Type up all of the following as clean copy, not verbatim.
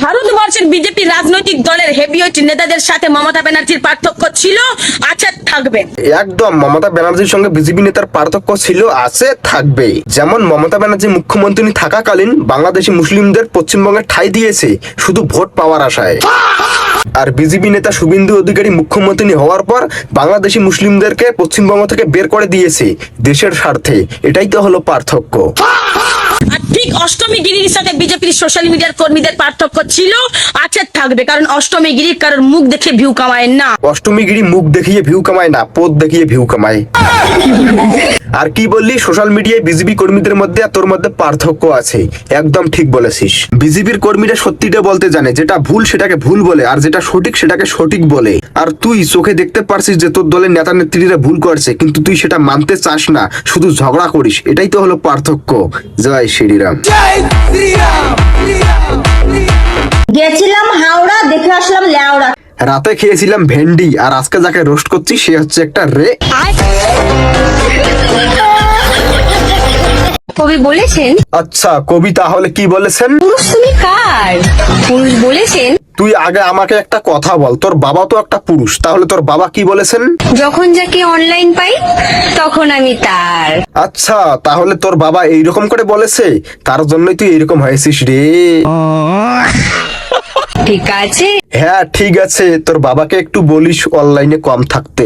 ভারতবর্ষের বিজেপি রাজনৈতিক দলের হেভিওয়েট নেতাদের সাথে মমতা ব্যানার্জির পার্থক্য ছিল, আছে, থাকবে। একদম মমতা ব্যানার্জির সঙ্গে বিজেপি নেতার পার্থক্য ছিল, আছে, থাকবে। যেমন মমতা ব্যানার্জি মুখ্যমন্ত্রী থাকাকালীন বাংলাদেশি মুসলিমদের পশ্চিমবঙ্গে ঠাঁই দিয়েছে শুধু ভোট পাওয়ার আশায়। আর বিজেপি নেতা শুভেন্দু অধিকারী মুখ্যমন্ত্রী হওয়ার পর বাংলাদেশি মুসলিমদেরকে পশ্চিমবঙ্গ থেকে বের করে দিয়েছে দেশের স্বার্থে। এটাই তো হলো পার্থক্য। আর ঠিক অষ্টমী গিরির সাথে বিজেপির সোশ্যাল মিডিয়ার কর্মীদের পার্থক্য ছিল, আছে, থাকবে। কারণ অষ্টমী গিরি কারোর মুখ দেখে ভিউ কামায় না। অষ্টমী গিরি মুখ দেখিয়ে ভিউ কামায় না, পদ দেখিয়ে ভিউ কামায়। আর কি বললি, সোশ্যাল মিডিয়ায় বিজেপি কর্মীদের মধ্যে আর তোর মধ্যে পার্থক্য আছে। একদম ঠিক বলেছিস। বিজেপির কর্মীরা সত্যিটা বলতে জানে, যেটা ভুল সেটাকে ভুল বলে, আর যেটা সঠিক সেটাকে সঠিক বলে। আর তুই চোখে দেখতে পারছিস যে তোর দলের নেতা নেত্রীরা ভুল করছে, কিন্তু তুই সেটা মানতে চাস না, শুধু ঝগড়া করিস। এটাই তো হলো পার্থক্য। জয় শ্রীরাম। গেছিলাম হাওড়া, দেখে আসলাম লেওড়া। রাতে খেয়েছিলাম ভেন্ডি, আর আজকে যাকে রোস্ট করছি সে হচ্ছে একটা রে। কবি বলেছেন। আচ্ছা, কবি তাহলে কি বলেছেন? পুরুষ তুমি কার? পুরুষ বলেছেন। তুই আগে আমাকে একটা কথা বল, তোর বাবা তো একটা পুরুষ, তাহলে তোর বাবা কি বলেছেন? যখন যাকে অনলাইন পাই তখন আমি তার। আচ্ছা, তাহলে তোর বাবা এইরকম করে বলেছে, তার জন্যই তুই এইরকম হয়েছিস রে। ঠিক আছে। হ্যাঁ ঠিক আছে, তোর বাবাকে একটু বলিস অনলাইনে কম থাকতে।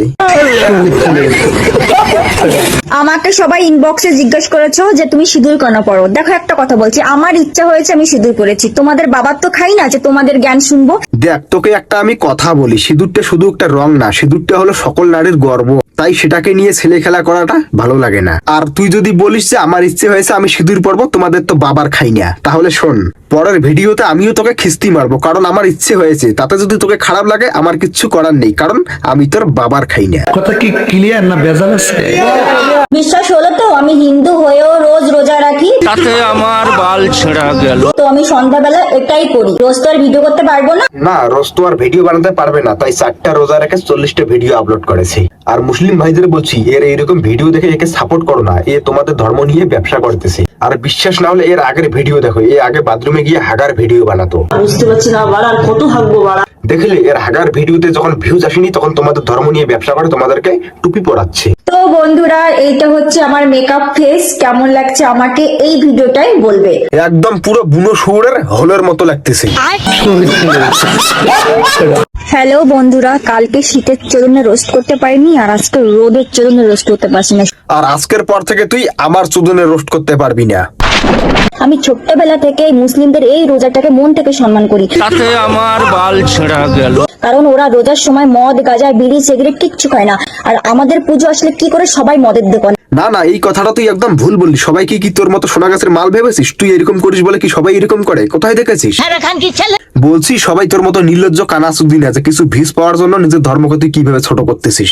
আমাকে সবাই ইনবক্সে জিজ্ঞেস করেছো যে তুমি সিঁদুর কেন পড়ো। দেখো একটা কথা বলছি, আমার ইচ্ছা হয়েছে আমি সিঁদুর পরেছি। তোমাদের বাবার তো খাই না যে তোমাদের জ্ঞান শুনবো। দেখ, তোকে একটা আমি কথা বলি, সিঁদুরটা শুধু একটা রং না, সিঁদুরটা হলো সকল নারীর গর্ব। তাই সেটাকে নিয়ে ছেলে খেলা করাটা ভালো লাগে না। আর তুই যদি বলিস যে আমার ইচ্ছে হয়েছে আমি সিঁদুর পরবো, তোমাদের তো বাবার খাই না, তাহলে শোন, পরের ভিডিওতে আমিও তোকে খিস্তি মারবো, কারণ আমার ইচ্ছে হয়েছে। তাতে যদি তোকে খারাপ লাগে আমার কিচ্ছু করার নেই, কারণ আমি তোর বাবার খাই না। কথা কি ক্লিয়ার না ভেজাল আছে? বিশ্বাস হলো তো আমি হিন্দু হয়েও রোজ রোজা রাখি, তাতে আমার বাল ছেঁড়া গেল। তো আমি সন্ধ্যাবেলা এটাই করি। রোজ তো আর ভিডিও করতে পারবো না। না, রোজ তো আর ভিডিও বানাতে পারবে না, তাই 4টা রোজা রেখে 40টা ভিডিও আপলোড করেছে। আর মুসলিম ভাইদের বলছি, এর এইরকম ভিডিও দেখে একে সাপোর্ট করো না। এ তোমাদের ধর্ম নিয়ে ব্যবসা করতেছে। আর বিশ্বাস না হলে এর আগের ভিডিও দেখো, এ আগে বাথরুমে গিয়ে হাগার ভিডিও বানাতো। বুঝতে পারছি না বাড়া, আর কত হাগবো বাড়া। দেখলে এর হাগার ভিডিওতে যখন ভিউজ আসেনি তখন তোমাদের ধর্ম নিয়ে ব্যবসা করে তোমাদেরকে টুপি পরাচ্ছে। তো বন্ধুরা, এইটা হচ্ছে আমার মেকআপ ফেস। কেমন লাগছে আমাকে এই ভিডিওটাই বলবে। একদম পুরো বুনো শুয়োরের হলের মতো লাগতেছে। হ্যালো বন্ধুরা, কালকে শীতের চরণে রোস্ট করতে পারিনি, আর আজকে রোদের চরণে রোস্ট করতে পারছি না। আর আজকের পর থেকে তুই আমার চুদনে রোস্ট করতে পারবি না। আমি ছোট্টবেলা থেকে মুসলিমদের এই রোজাটাকে মন থেকে সম্মান করি, তাতে আমার বাল ছেঁড়া গেল। কারণ ওরা রোজার সময় মদ গাঁজা বিড়ি সিগারেট কিচ্ছু খায় না। আর আমাদের পুজো আসলে কি করে সবাই মদের দোকান। না না, এই কথাটা তুই একদম ভুল বললি। সবাই কি তোর মতো সোনা গাছের মাল ভেবেছিস? তুই এরকম করিস বলে কি সবাই এরকম করে? কোথায় দেখেছিস? বলছি সবাই তোর মতো নির্লজ্জ কানাসুদ্দিন আছে, কিছু ভিউজ পাওয়ার জন্য নিজের ধর্মকে তুই কিভাবে ছোট করতেছিস।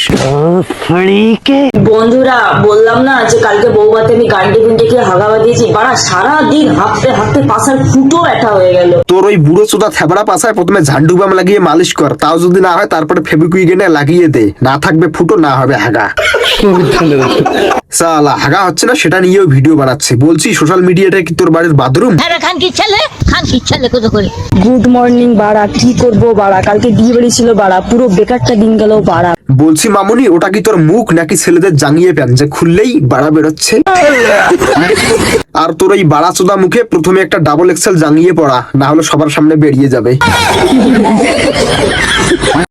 বন্ধুরা, বললাম না যে কালকে বৌভাতে আমি গান্ডি গুন্ডি খেয়ে হাগাবা দিয়েছি। বাড়া সারাদিন হাঁটতে হাঁটতে পাশার ফুটো ব্যথা হয়ে গেল। তোর ওই বুড়ো চোদা থেবড়া পাশায় প্রথমে ঝান্ডু বাম লাগিয়ে মালিশ কর, তাও যদি না হয় তারপরে ফেবিকুইক এনে লাগিয়ে দে। না থাকবে ফুটো, না হবে হাগা। সালা হাগা হচ্ছে না সেটা নিয়েও ভিডিও বানাচ্ছে। বলছি সোশ্যাল মিডিয়াটা কি তোর বাড়ির বাথরুম? গুড মর্নিং বাড়া, কি করবো বাড়া, কালকে বিয়ে বাড়ি ছিল বাড়া, পুরো বেকারটা দিন গেল বাড়া। বলছি মামুনি, ওটা কি তোর মুখ নাকি ছেলেদের জাঙ্গিয়ে প্যান যে খুললেই বাড়া বেরোচ্ছে? আর তোর এই বাড়া চোদা মুখে প্রথমে একটা ডাবল এক্সেল জাঙ্গিয়ে পড়া, না হলে সবার সামনে বেরিয়ে যাবে।